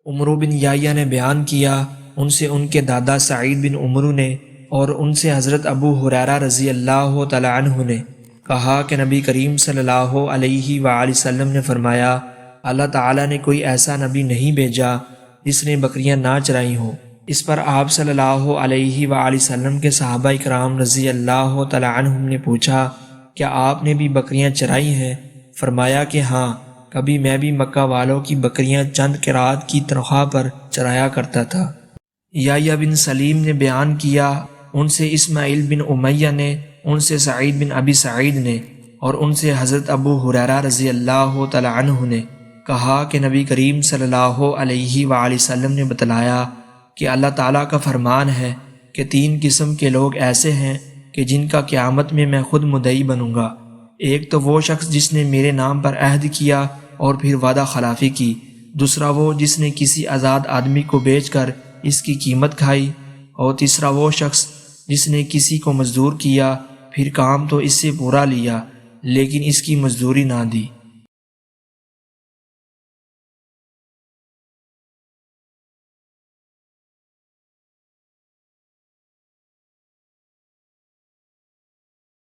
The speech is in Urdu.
عمرو بن یحییٰ نے بیان کیا، ان سے ان کے دادا سعید بن عمرو نے اور ان سے حضرت ابو ہریرہ رضی اللہ تعالی عنہ نے کہا کہ نبی کریم صلی اللہ علیہ وآلہ وسلم نے فرمایا، اللہ تعالیٰ نے کوئی ایسا نبی نہیں بھیجا جس نے بکریاں نہ چرائی ہوں۔ اس پر آپ صلی اللہ علیہ وآلہ وسلم کے صحابہ اکرام رضی اللہ تعالی عنہم نے پوچھا، کیا آپ نے بھی بکریاں چرائی ہیں؟ فرمایا کہ ہاں، کبھی میں بھی مکہ والوں کی بکریاں چند قرات کی تنخواہ پر چرایا کرتا تھا۔ یحییٰ بن سلیم نے بیان کیا، ان سے اسماعیل بن امیہ نے، ان سے سعید بن ابی سعید نے اور ان سے حضرت ابو ہریرہ رضی اللہ تعالی عنہ نے کہا کہ نبی کریم صلی اللہ علیہ وآلہ وسلم نے بتلایا کہ اللہ تعالیٰ کا فرمان ہے کہ 3 قسم کے لوگ ایسے ہیں کہ جن کا قیامت میں خود مدعی بنوں گا۔ ایک تو وہ شخص جس نے میرے نام پر عہد کیا اور پھر وعدہ خلافی کی، دوسرا وہ جس نے کسی آزاد آدمی کو بیچ کر اس کی قیمت کھائی، اور تیسرا وہ شخص جس نے کسی کو مزدور کیا، پھر کام تو اس سے پورا لیا لیکن اس کی مزدوری نہ دی۔